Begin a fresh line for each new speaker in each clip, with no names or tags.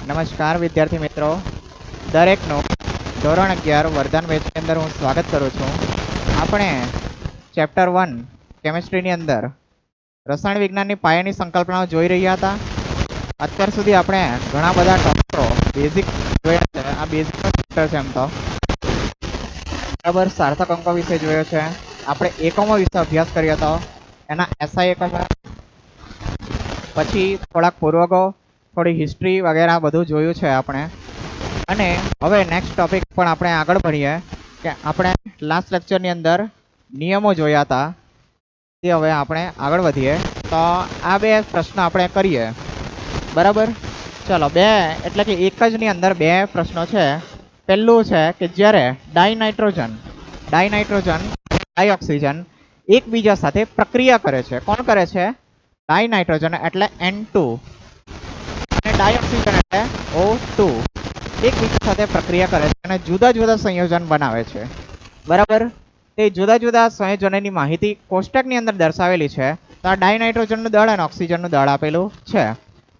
નમસ્કાર વિદ્યાર્થી મિત્રો, દરેકનું ધોરણ 11 વરદાન બેચની અંદર હું સ્વાગત કરું છું. આપણે ચેપ્ટર 1 કેમિસ્ટ્રીની અંદર રસાયણ વિજ્ઞાનની પાયાની સંકલ્પનાઓ જોઈ રહ્યા હતા. અત્યાર સુધી આપણે ઘણા બધા ટોપિકો બેઝિક જોયા છે. આ બેઝિકનો ચેપ્ટર છે. એમ તો બરાબર સાર્થક અંકો વિશે જોયો છે. આપણે એકમો વિશે અભ્યાસ કર્યો હતો, એના એસઆઈ એકમો, પછી થોડાક પૂર્વકો, થોડી હિસ્ટ્રી વગેરે બધું જોયું છે આપણે. અને હવે નેક્સ્ટ ટોપિક પણ આપણે આગળ ભણીએ કે આપણે લાસ્ટ લેક્ચરની અંદર નિયમો જોયા હતા, તે હવે આપણે આગળ વધીએ. તો આ બે પ્રશ્ન આપણે કરીએ. બરાબર, ચલો બે એટલે કે એક જ ની અંદર બે પ્રશ્નો છે. પહેલું છે કે જ્યારે ડાયનાઇટ્રોજન ડાયઓક્સિજન એકબીજા સાથે પ્રક્રિયા કરે છે. કોણ કરે છે? ડાયનાઇટ્રોજન એટલે N2 અને ડાયોક્સિજન એટલે O2 એકબીજા સાથે પ્રક્રિયા કરે છે અને જુદા જુદા સંયોજન બનાવે છે. બરાબર, તે જુદા જુદા સંયોજનોની માહિતી કોષ્ટકની અંદર દર્શાવેલી છે. તો આ ડાયનાઇટ્રોજનનું દળ અને ઓક્સિજનનું દળ આપેલું છે.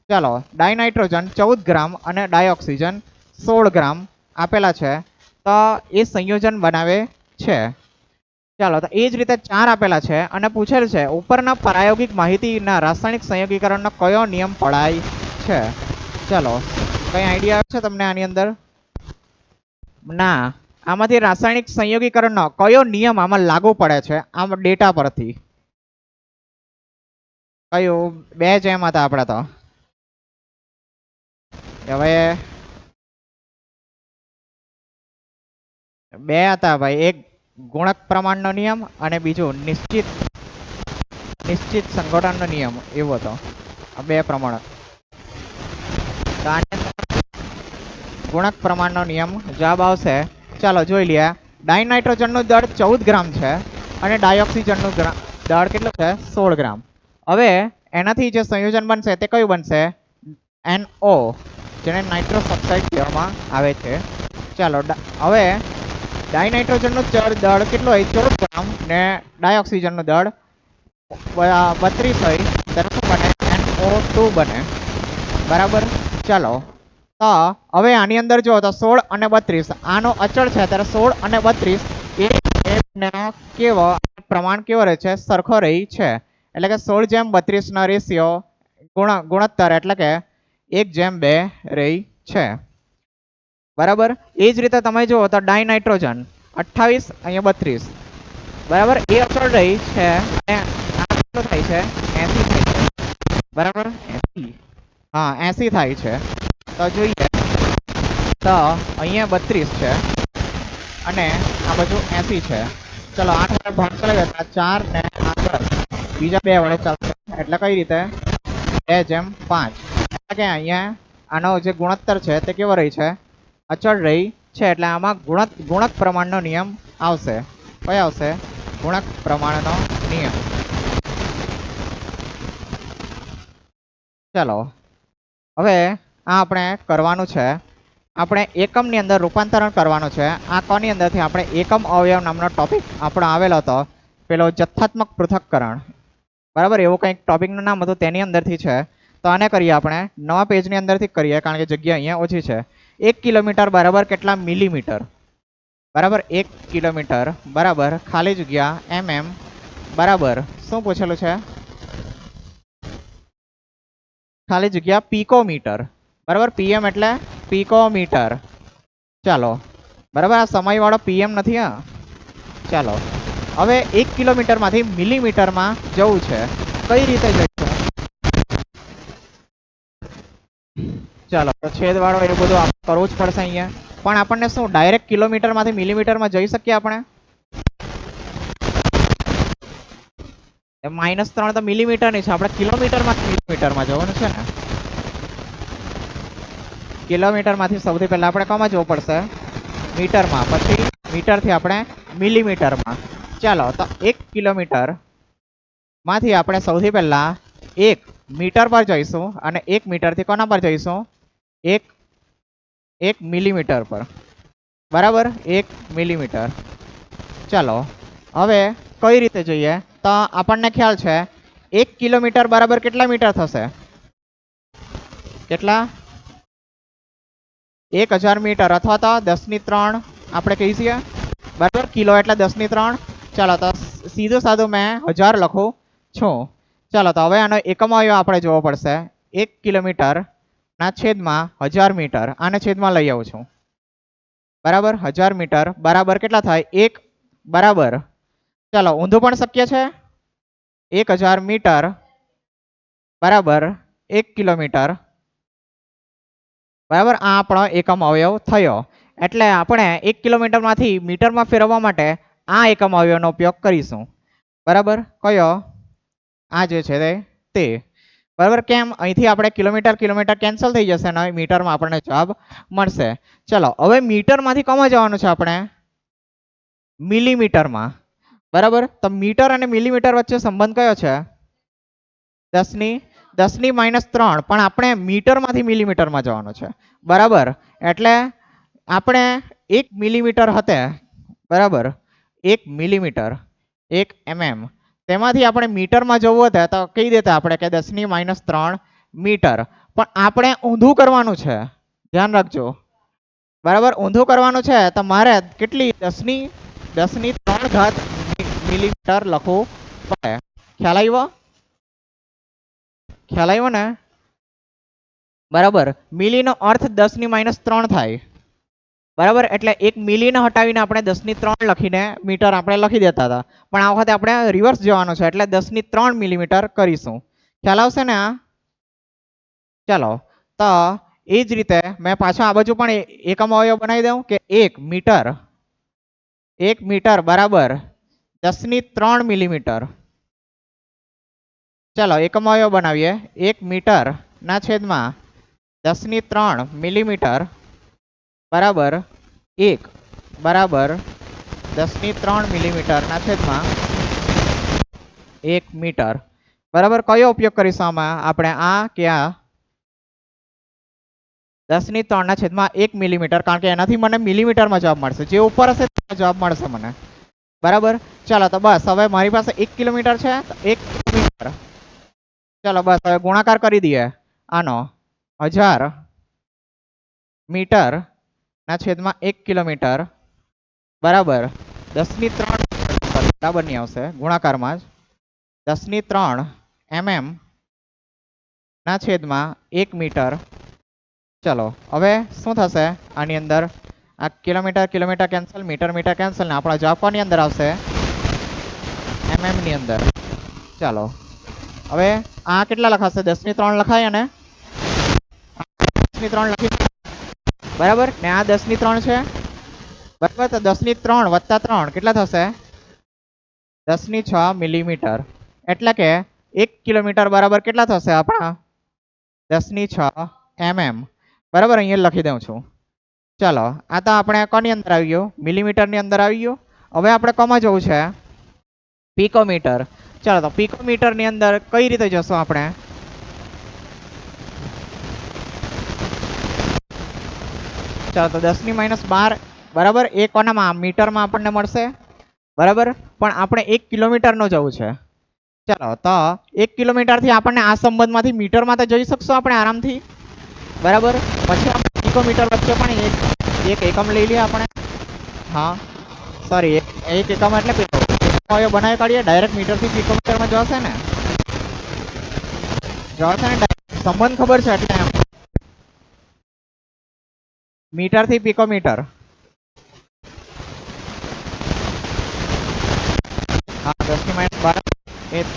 ચાલો, ડાયનાઇટ્રોજન 14 ગ્રામ અને ડાયોક્સિજન 16 ગ્રામ આપેલા છે. તો એ સંયોજન બનાવે છે. ચાલો, તો એ જ રીતે 4 આપેલા છે અને પૂછેલ છે ઉપરના પ્રાયોગિક માહિતીના રાસાયણિક સંયોગીકરણનો કયો નિયમ પડાય છે. ચાલો, કઈ આઈડિયા આવે છે તમને આની અંદર? ના, આમાંથી રાસાયણિક સંયોગીકરણનો કયો નિયમ આમાં લાગુ પડે છે આમ ડેટા પરથી? કયું? બે જેમ હતા આપણા તો. હવે બે હતા ભાઈ, એક ગુણક પ્રમાણનો નિયમ અને બીજું નિશ્ચિત સંગઠનનો નિયમ, એવો હતો. આ બે પ્રમાણ. ગુણક પ્રમાણનો નિયમ જવાબ આવશે. ચાલો જોઈ લઈએ. ડાયનાઇટ્રોજનનું દળ 14 ગ્રામ છે અને ડાયોક્સિજનનું દળ કેટલું છે? 16 ગ્રામ. હવે એનાથી જે સંયોજન બનશે તે કયું બનશે? NO, જેને નાઇટ્રસ ઓક્સાઇડ કહેવામાં આવે છે. ચાલો, હવે ડાયનાઇટ્રોજનનું દળ કેટલું હોય? 14 ગ્રામ ને ડાયોક્સિજનનું દળ 32 હોય ત્યારે શું બને? NO2 બને. બરાબર, ચાલો. તો હવે આની અંદર જો તો 16 અને 32 આનો અચળ છે, ત્યારે 16 અને 32 કેવો પ્રમાણ કેવો રહે છે? સરખો રહી છે. એટલે કે 16:32 નો રેશિયો ગુણોત્તર એટલે કે 1:2 રહી છે. બરાબર, એ જ રીતે તમે જુઓ તો ડાયનાઇટ્રોજન 28 અહીંયા 32. બરાબર, એ અચળ રહી છે અને આ કેટલો થાય છે? 80 થાય છે. બરાબર, 80. હા, 80 થાય છે. તો જોઈએ તો અહીંયા 32 છે અને આ બાજુ 80 છે. ચલો 8 વડે ભાગ ચલાવીએ તો 4 ને 8 બીજા બે વડે ચાલશે. એટલે કઈ રીતે? 2:5. એટલે કે અહીંયા આનો જે ગુણોત્તર છે તે કેવો રહી છે? અચળ રહી છે. એટલે આમાં ગુણક પ્રમાણનો નિયમ આવશે. કયો આવશે? ગુણક પ્રમાણનો નિયમ. ચાલો, હવે આ આપણે કરવાનું છે. આપણે એકમની અંદર રૂપાંતરણ કરવાનું છે. આ કોની અંદરથી? આપણે એકમ અવયવ નામનો ટોપિક આપણો આવેલો હતો, પેલો જથ્થાત્મક પૃથક્કરણ. બરાબર, એવું કંઈક ટોપિકનું નામ હતું, તેની અંદરથી છે. તો આને કરીએ આપણે નવા પેજની અંદરથી કરીએ, કારણ કે જગ્યા અહીંયા ઓછી છે. 1 કિલોમીટર બરાબર કેટલા મિલીમીટર? બરાબર, 1 કિલોમીટર બરાબર ખાલી જગ્યા mm બરાબર શું પૂછેલું છે? ખાલી જગ્યા પીકોમીટર. બરાબર, પીએમ એટલે પીકોમીટર. ચાલો, બરાબર, આ સમય વાળો પીએમ નથી. હા, ચાલો. હવે 1 કિલોમીટર માંથી મિલીમીટરમાં જવું છે. કઈ રીતે જઈશું? ચાલો, તો છેદ વાળો એ બધું કરવું જ પડશે અહીંયા. પણ આપણને શું ડાયરેક્ટ કિલોમીટર માંથી મિલીમીટરમાં જઈ શકીએ આપણે? -3 તો મિલીમીટર ની છે, આપણે કિલોમીટર માંથી મિલીમીટરમાં જવાનું છે ને. કિલોમીટર માંથી સૌથી પહેલા આપણે કોમાં જવું પડશે? મીટરમાં. પછી મીટરથી આપણે મિલીમીટરમાં. ચાલો, તો 1 કિલોમીટર માંથી આપણે સૌથી પહેલા 1 મીટર પર જઈશું અને 1 મીટરથી કોના પર જઈશું? 1 મિલીમીટર પર. બરાબર, 1 મિલીમીટર. ચાલો, હવે કઈ રીતે જઈએ? તો આપણને ખ્યાલ છે 1 કિલોમીટર બરાબર કેટલા મીટર થશે? કેટલા? 1000 મીટર અથવા તો 10⁻³ આપણે કહી છીએ, બરાબર. કિલો એટલે 10⁻³. ચાલો તો સીધું સાધું મેં 1000 લખું છું. ચાલો તો હવે આનો એકમ અવયવ આપણે જોવો પડશે. 1 કિલોમીટર ના છેદમાં 1000 મીટર, આને છેદમાં લઈ આવું છું, બરાબર. 1000 મીટર બરાબર કેટલા થાય? 1 બરાબર. ચાલો ઊંધું પણ શક્ય છે. 1000 મીટર બરાબર 1 કિલોમીટર, બરાબર. આ આપણો એકમ અવયવ થયો. એટલે આપણે 1 કિલોમીટરમાંથી મીટરમાં ફેરવવા માટે આ એકમ અવયવનો ઉપયોગ કરીશું, બરાબર. કયો? આ જે છે તે, બરાબર. કેમ? અહીંથી આપણે કિલોમીટર કિલોમીટર કેન્સલ થઈ જશે અને મીટરમાં આપણને જવાબ મળશે. ચલો હવે મીટરમાંથી કમાં જવાનું છે આપણે? મિલીમીટરમાં, બરાબર. તો મીટર અને મિલીમીટર વચ્ચે સંબંધ કયો છે? 10⁻³ પણ આપણે મીટરમાંથી મિલીમીટરમાં જવાનું છે, બરાબર. એટલે આપણે 1 મિલીમીટર હતે, બરાબર. 1 મિલીમીટર 1 mm, તેમાંથી આપણે મીટરમાં જવું હતું તો કહી દેતા આપણે કે 10⁻³ મીટર. પણ આપણે ઊંધું કરવાનું છે, ધ્યાન રાખજો, બરાબર. ઊંધું કરવાનું છે તો મારે કેટલી 10⁻³ મિલીમીટર લખવું પડે. ખ્યાલ આવ્યો? ખ્યાલ આવ્યો ને? બરાબર. મિલીનો અર્થ 10⁻³ થાય, બરાબર. એટલે 1 મિલીને હટાવીને આપણે 10⁻³ લખીને મીટર આપણે લખી દેતા હતા, પણ આ વખતે આપણે રિવર્સ જવાનું છે એટલે 10⁻³ મિલીમીટર કરીશું. ખ્યાલ આવશે ને આ? ચાલો તો એ જ રીતે મેં પાછો આ બાજુ પણ એકમ અવયવ બનાવી દઉં કે 1 મીટર બરાબર 10⁻³ મિલીમીટર. ચાલો એકમ અવયવ બનાવીએ. 1 મીટર ના છેદમાં 10⁻³ મિલીમીટર બરાબર 1 બરાબર 10⁻³ મિલીમીટર ના છેદમાં 1 મીટર, બરાબર. કયો ઉપયોગ કરીશું આમાં આપણે? આ કે આ? 10⁻³ ના છેદમાં 1 મિલીમીટર, કારણ કે એનાથી મને મિલીમીટરમાં જવાબ મળશે. જે ઉપર હશે તેનો જવાબ મળશે મને, બરાબર. ચાલો તો બસ હવે મારી પાસે 1 કિલોમીટર છે, 1 કિલોમીટર. ચાલો બસ હવે ગુણાકાર કરી દઈએ આનો. 1000 મીટર ના છેદમાં 1 કિલોમીટર બરાબર 10⁻³ બરાબર નહીં આવશે ગુણાકારમાં જ. 10⁻³ mm ના છેદમાં 1 મીટર. ચલો હવે શું થશે આની અંદર? આ kilometre kilometre cancel, metre metre cancel, ને આપણા જવાબ કોની અંદર આવશે? mm ની અંદર. ચાલો હવે આ કેટલા લખાશે? 10⁻³ લખાય અને 10⁻³ લખી, બરાબર. ને આ 10⁻³ છે, બરાબર. તો 10⁻³ વત્તા 3 કેટલા થશે? 10�6 મિલીમીટર. એટલે કે 1 કિલોમીટર બરાબર કેટલા થશે આપણા? 10�6 mm, બરાબર. અહીંયા લખી દઉં છું. ચાલો આ તો આપણે કોની અંદર આવી ગયું? મિલીમીટરની અંદર આવી ગયું. હવે આપણે કોમાં જવું છે? પિકોમીટર. ચાલો તો પિકોમીટરની અંદર કઈ રીતે જશું આપણે? ચાલો તો 10⁻12 બરાબર એ કોનામાં? મીટરમાં આપણને મળશે, બરાબર. પણ આપણે 1 કિલોમીટરનો જવું છે. ચાલો તો 1 કિલોમીટરથી આપણને આ સંબંધમાંથી મીટરમાં તો જઈ શકશું આપણે આરામથી, બરાબર. પછી આપણે પિકોમીટર વચ્ચે પણ એક એકમ લઈ લઈએ આપણે. હા સોરી, એક એકમ એટલે પેલો બનાવી કાઢીએ. ડાયરેક્ટ મીટરથી પિકોમીટરમાં જશે ને? જશે ને? સંબંધ ખબર છે એટલે એમ. મીટરથી પિકોમીટર. હા 10⁻12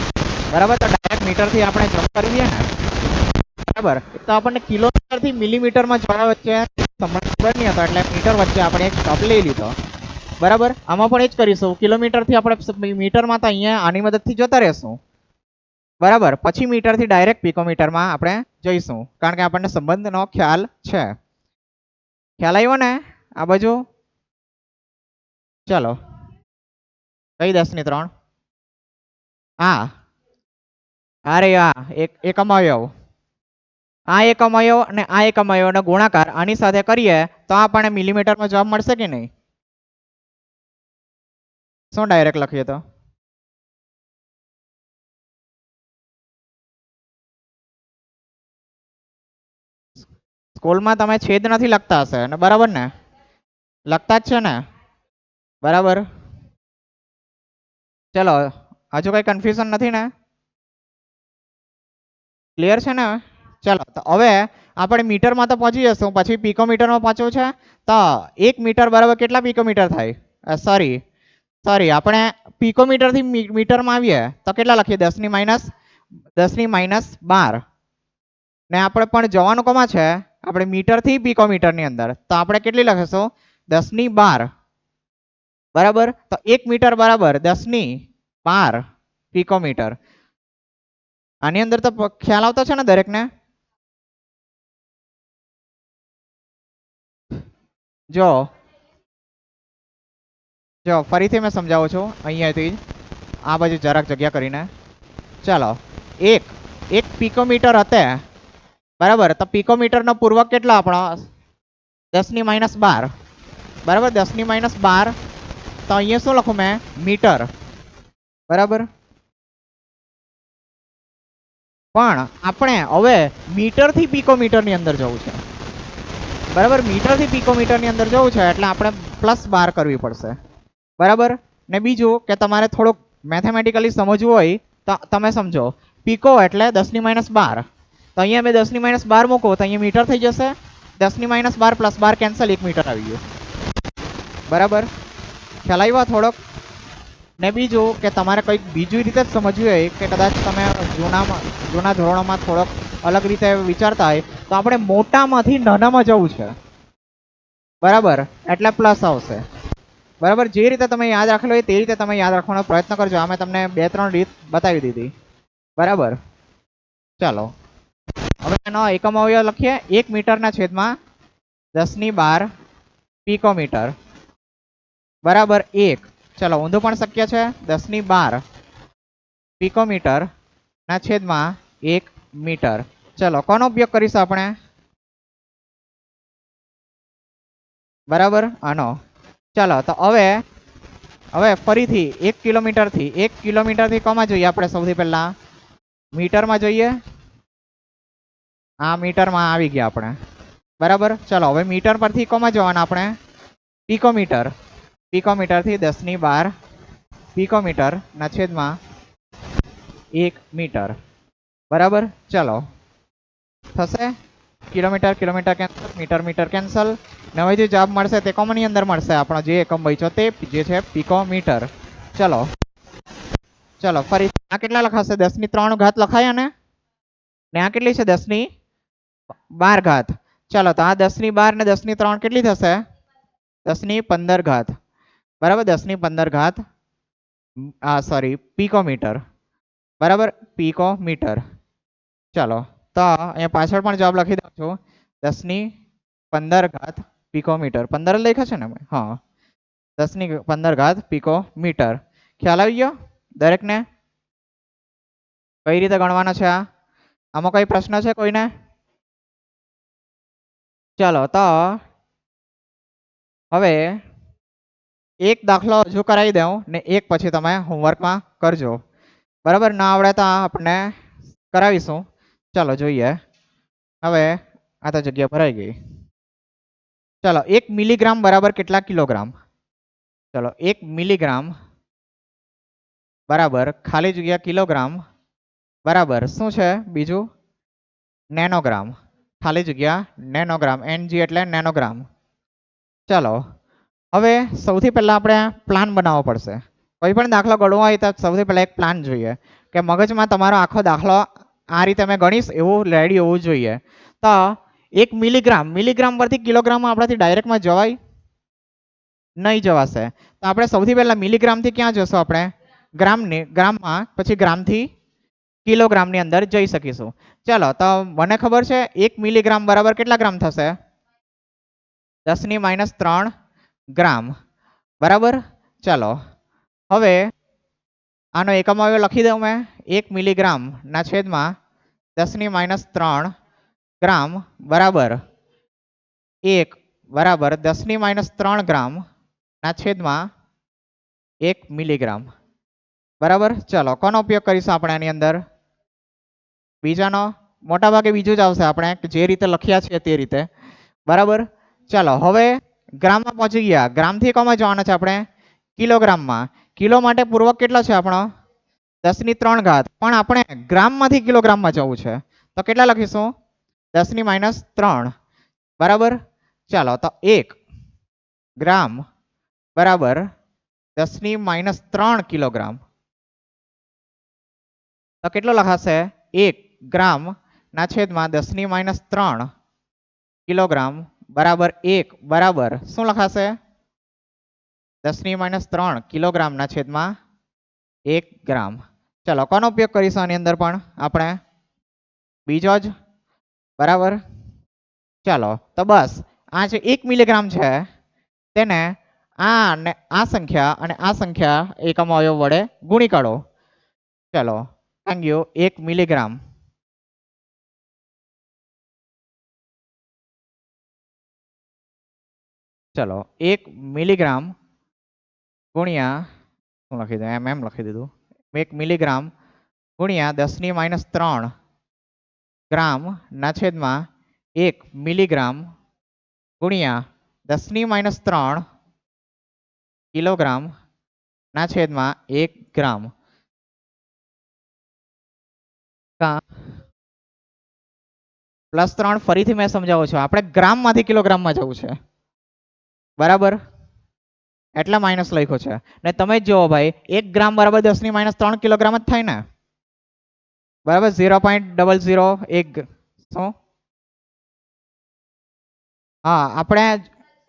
બરાબર. તો ડાયરેક્ટ મીટરથી આપણે જમ્પ કરી દઈએ ને, બરાબર. તો આપણને કિલોમીટરથી મિલીમીટરમાં જવા વચ્ચે સંબંધ ખબર નહીં હતો એટલે મીટર વચ્ચે આપણે એક સ્ટોપ લઈ લીધો, બરાબર. આમાં પણ એ જ કરીશું. કિલોમીટરથી આપણે મીટરમાં તો અહીંયા આની મદદથી જતા રહેશું, બરાબર. પછી મીટરથી ડાયરેક્ટ પિકોમીટરમાં આપણે જઈશું, કારણ કે આપણને સંબંધનો ખ્યાલ છે. ખ્યાલ આવ્યો ને આ બાજુ? ચાલો કઈ 10⁻³ હા અરે એકમ અવયવ. આ એકમ અવયવ અને આ એકમ અવયવનો ગુણાકાર આની સાથે કરીએ તો આપણને મિલીમીટરમાં જવાબ મળશે કે નહીં? શું ડાયરેક્ટ લખીએ તો? સ્કૂલમાં તમે છેદ નથી લખતા હશે ને, બરાબર ને? લખતા જ છે ને, બરાબર. ચલો હજુ કઈ કન્ફ્યુઝન નથી ને? ક્લિયર છે ને? ચલો તો હવે આપણે મીટરમાં તો પહોંચી જશું, પછી પિકોમીટરમાં પહોંચવું છે. તો 1 મીટર બરાબર કેટલા પિકોમીટર થાય? સોરી આપણે પિકોમીટરથી મીટરમાં આવીએ તો કેટલા લખીએ? 10⁻12. ને આપણે પણ જવાનું કોમાં છે? આપણે મીટરથી પિકોમીટરની અંદર, તો આપણે કેટલી લખીશું? 10⁻12. બરાબર. તો 1 મીટર બરાબર 10⁻12 પિકોમીટર. આની અંદર તો ખ્યાલ આવતો છે ને દરેકને? જો ફરીથી મેં સમજાવું છું અહીંયાથી આ બાજુ જરાક જગ્યા કરીને. ચાલો, એક પિકોમીટર હતે, બરાબર. તો પિકોમીટરનો પૂર્વક કેટલો આપણો? 10⁻12. બરાબર, 10⁻12. તો અહીંયા શું લખું મેં? મીટર. બરાબર. પણ આપણે હવે મીટરથી પિકોમીટરની અંદર જવું છે, બરાબર. મીટરથી પિકોમીટરની અંદર જવું છે એટલે આપણે +12 કરવી પડશે, બરાબર. ને બીજું કે તમારે થોડુંક મેથેમેટિકલી સમજવું હોય તો તમે સમજો. પિકો એટલે 10⁻12. તો અહીંયા મેં 10⁻12 મૂકું તો અહીંયા મીટર થઈ જશે. 10⁻12 + 12 કેન્સલ, 1 મીટર આવી ગયું, બરાબર. ખ્યાલ આવ્યો થોડોક? ને બીજું કે તમારે કંઈક બીજી રીતે જ સમજવું હોય કે કદાચ તમે જૂના ધોરણોમાં થોડોક અલગ રીતે વિચારતા હોય તો આપણે મોટામાંથી નાનામાં જવું છે, બરાબર. એટલે પ્લસ આવશે, બરાબર. જે રીતે તમે યાદ રાખેલો હોય તે રીતે તમે યાદ રાખવાનો પ્રયત્ન કરજો. અમે તમને 2-3 રીત બતાવી દીધી, બરાબર. ચાલો હવે એનો એકમ અવયવ લખીએ. 1 મીટરના છેદમાં 10⁻12 પિકોમીટર બરાબર 1. ચલો ઊંધું પણ શક્ય છે. 10⁻12 પિકોમીટર ના છેદમાં 1 મીટર. ચલો કોનો ઉપયોગ કરીશું આપણે? બરાબર, આનો. ચાલો તો હવે ફરીથી 1 કિલોમીટરથી કોમાં જોઈએ આપણે? સૌથી પહેલા મીટરમાં જોઈએ. આ મીટરમાં આવી ગયા આપણે, બરાબર. ચલો હવે મીટર પરથી કોમાં જવાના આપણે? પિકોમીટરથી 10⁻12 પિકોમીટર ના છેદમાં 1 મીટર, બરાબર. ચલો થશે કિલોમીટર કેન્સલ, મીટર કેન્સલ. ને હવે જે જવાબ મળશે તે કોમની અંદર મળશે? આપણો જે એકમ બચ્યો તે જે છે પિકોમીટર. ચલો ફરી આ કેટલા લખાશે? 10⁻³ લખાય ને આ કેટલી છે? 10⁻12. ચલો તો આ 10⁻12 ને 10⁻³ કેટલી થશે? 10⁻15. બરાબર, 10⁻15 સોરી પિકોમીટર, બરાબર. પિકોમીટર. ચાલો તો અહીંયા પાછળ પણ જવાબ લખી દઉં છું. 10⁻15 પિકોમીટર. 15 લખ્યા છે ને? હા, 10⁻15 પિકોમીટર. ખ્યાલ આવી ગયો દરેકને? કઈ રીતે ગણવાનો છે આ? આમાં કઈ પ્રશ્ન છે કોઈને? ચાલો તો હવે એક દાખલો હજુ કરાવી દઉં ને એક પછી તમે હોમવર્કમાં કરજો, બરાબર. ના આવડે તો આપણે કરાવીશું. ચાલો જોઈએ. હવે આ તો જગ્યા ભરાઈ ગઈ. ચાલો 1 મિલીગ્રામ બરાબર કેટલા કિલોગ્રામ? ચલો 1 મિલીગ્રામ બરાબર ખાલી જગ્યા કિલોગ્રામ બરાબર શું છે બીજું? નેનોગ્રામ. ખાલી જગ્યા નેનોગ્રામ. NG એટલે નેનોગ્રામ. ચાલો હવે સૌથી પહેલા આપણે પ્લાન બનાવવો પડશે. કોઈ પણ દાખલો ગણવો હોય તો સૌથી પહેલા એક પ્લાન જોઈએ કે મગજમાં તમારો આખો દાખલો આ રીતે અમે ગણીશ એવું રેડી હોવું જોઈએ. તો 1 મિલીગ્રામ પરથી કિલોગ્રામમાં આપણાથી ડાયરેક્ટમાં જવાય નહીં, જવાશે. તો આપણે સૌથી પહેલા મિલીગ્રામથી ક્યાં જશું? આપણે ગ્રામમાં, પછી ગ્રામથી કિલોગ્રામની અંદર જઈ શકીશું. ચાલો તો મને ખબર છે 1 મિલીગ્રામ બરાબર કેટલા ગ્રામ થશે? 10⁻³ ગ્રામ, બરાબર. ચાલો હવે આનો એકમ અવયવ લખી દઉં મેં. 1 મિલીગ્રામ ના છેદમાં 10⁻³ ગ્રામ બરાબર 1 બરાબર 10⁻³ ગ્રામ ના છેદમાં 1 મિલીગ્રામ, બરાબર. ચાલો કોનો ઉપયોગ કરીશું આપણે આની અંદર? બીજાનો. મોટા ભાગે બીજું જ આવશે, આપણે જે રીતે લખ્યા છે તે રીતે. બરાબર, ચાલો હવે ગ્રામમાં પહોંચી ગયા. ગ્રામથી કોમાં જવાના છે આપણે? કિલોગ્રામમાં. કિલો માટે પૂર્વક કેટલો છે આપણો? 10 ની 3 ઘાત. પણ આપણે ગ્રામમાંથી કિલોગ્રામમાં જવું છે, તો કેટલા લખીશું? 10 ની -3. બરાબર, ચાલો તો 1 ગ્રામ બરાબર 10 ની -3 કિલોગ્રામ. તો કેટલો લખાશે? 1 ગ્રામ ના છેદમાં 10 ની -3 કિલોગ્રામ બરાબર 1 બરાબર શું લખાશે? 10 ની -3 કિલોગ્રામ ના છેદમાં 1 ગ્રામ. ચાલો કોનો ઉપયોગ કરીશું આની અંદર? પણ આપણે બીજો જ. બરાબર, ચાલો તો બસ આ જે 1 મિલીગ્રામ છે તેને આ સંખ્યા અને આ સંખ્યા એકમ અવયવ વડે ગુણી કાઢો. ચાલો, થેન્ક યુ. 1 મિલીગ્રામ ચલો 1 મિલીગ્રામ ગુણ્યા શું લખી દઉં? એમ લખી દીધું. 1 મિલીગ્રામ ગુણ્યા 10 ની -3 ગ્રામ ના છેદમાં 1 મિલીગ્રામ ગુણ્યા 10 ની -3 કિલોગ્રામ ના છેદમાં 1 ગ્રામ. +3 ફરીથી મેં સમજાવું છું, આપણે ગ્રામમાંથી કિલોગ્રામમાં જવું છે. બરાબર, એટલે માઇનસ લખ્યો છે. ને તમે જ જુઓ ભાઈ, 1 ગ્રામ બરાબર 10 ની -3 કિલોગ્રામ જ થાય ને. બરાબર, 0.001 શું? હા, આપણે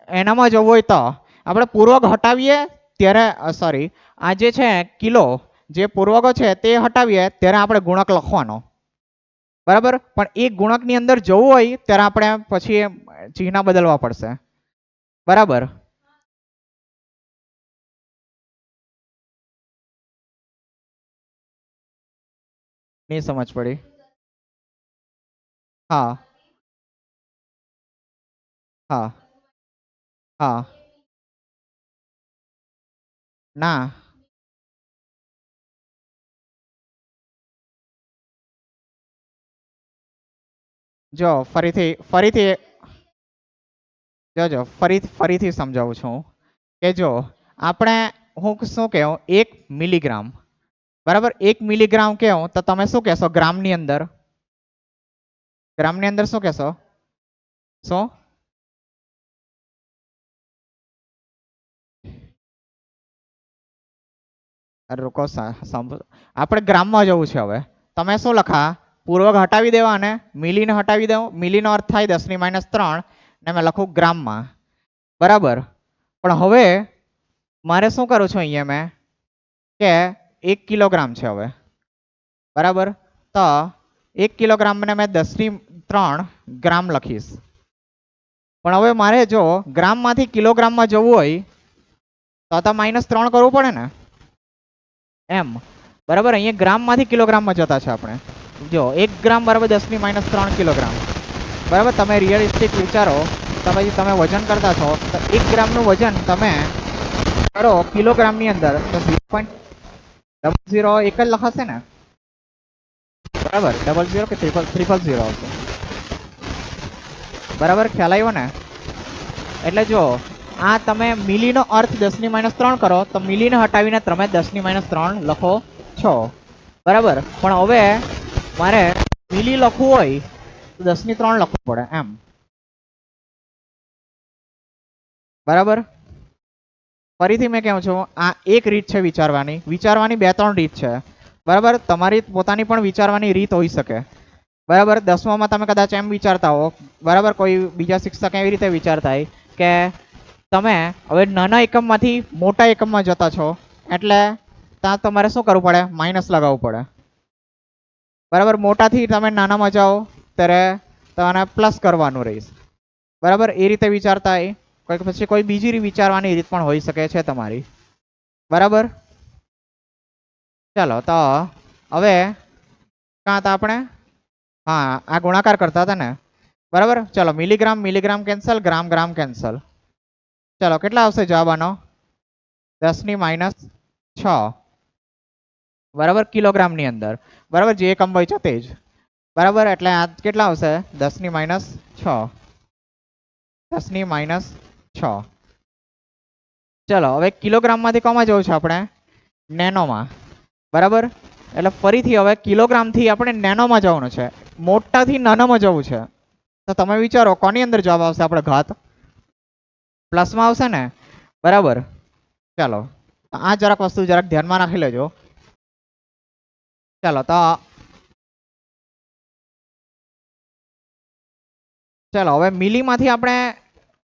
એનામાં જવું હોય તો આપણે પૂર્વક હટાવીએ ત્યારે સોરી આ જે છે કિલો જે પૂર્વકો છે તે હટાવીએ ત્યારે આપણે ગુણક લખવાનો. બરાબર, પણ એ ગુણકની અંદર જવું હોય ત્યારે આપણે પછી ચિહ્ન બદલવા પડશે. બરાબર, નહીં સમજ પડી. હા હા હા ના, જો ફરીથી જોજો ફરીથી સમજાવું છું કે જો આપણે હું શું કહું 1 મિલીગ્રામ બરાબર 1 મિલીગ્રામ કહું તો તમે શું કહેશો? ગ્રામની અંદર શું કહેશો? શું? રોકો, આપણે ગ્રામમાં જવું છે. હવે તમે શું લખા? પૂર્વક હટાવી દેવા અને મિલીને હટાવી દઉં. મિલીનો અર્થ થાય 10 ની -3 ને મેં લખું ગ્રામમાં. બરાબર, પણ હવે મારે શું કરું છું અહીંયા મેં કે 1 કિલોગ્રામ છે હવે. બરાબર, તો 1 કિલોગ્રામને મેં 10 ની 3 ગ્રામ લખીશ. પણ હવે મારે જો ગ્રામમાંથી કિલોગ્રામમાં જવું હોય તો -3 કરવું પડે ને એમ. બરાબર, અહીંયા ગ્રામમાંથી કિલોગ્રામમાં જતા છે આપણે. જો 1 ગ્રામ બરાબર 10 ની -3 કિલોગ્રામ. બરાબર, તમે રિયલિસ્ટિક વિચારો તો પછી તમે વજન કરતા છો તો 1 ગ્રામનું વજન તમે કરો કિલોગ્રામની અંદર તો 0.00 એક જ લખાશે ને. બરાબર, 00 કે 000 આવશે. બરાબર, ખ્યાલ આવ્યો ને? એટલે જો આ તમે મિલીનો અર્થ 10 ની -3 કરો તો મિલીને હટાવીને તમે 10 ની -3 લખો છો. બરાબર, પણ હવે મારે મિલી લખવું હોય તો 10 ની 3 લખવું પડે એમ. બરાબર, ફરીથી મેં કહું છું આ એક રીત છે વિચારવાની. 2-3 રીત છે. બરાબર, તમારી પોતાની પણ વિચારવાની રીત હોઈ શકે. બરાબર, 10મામાં તમે કદાચ એમ વિચારતા હો. બરાબર, કોઈ બીજા શિક્ષક એવી રીતે વિચારતા હોય કે તમે હવે નાના એકમમાંથી મોટા એકમમાં જતા છો એટલે ત્યાં તમારે શું કરવું પડે? માઇનસ લગાવવું પડે. બરાબર, મોટાથી તમે નાનામાં જાઓ ત્યારે તમારે પ્લસ કરવાનું રહેશે. બરાબર, એ રીતે વિચારતા હોય. પછી કોઈ બીજી વિચારવાની રીત પણ હોઈ શકે છે તમારી. બરાબર, ચાલો તો હવે ક્યાં હતા આપણે? હા, આ ગુણાકાર કરતા હતા ને. બરાબર, ચાલો મિલીગ્રામ મિલીગ્રામ કેન્સલ, ગ્રામ ગ્રામ કેન્સલ. ચાલો કેટલા આવશે જવાબ આનો? 10 ની -6. બરાબર, કિલોગ્રામની અંદર. બરાબર, જે એકમ હોય છે તે જ. બરાબર, એટલે આ કેટલા આવશે? 10⁻6. 10⁻6. ચલો હવે કિલોગ્રામમાંથી કોમાં જવું છે આપણે? નેનોમાં. બરાબર, એટલે ફરીથી હવે કિલોગ્રામથી આપણે નેનોમાં જવાનું છે, મોટાથી નાનામાં જવું છે. તો તમે વિચારો કોની અંદર જવાબ આવશે આપણે ઘાત? પ્લસમાં આવશે ને? બરાબર. ચાલો આ જરાક વસ્તુ જરાક ધ્યાનમાં રાખી લેજો. ચાલો તો ચાલો હવે મિલીમાંથી આપણે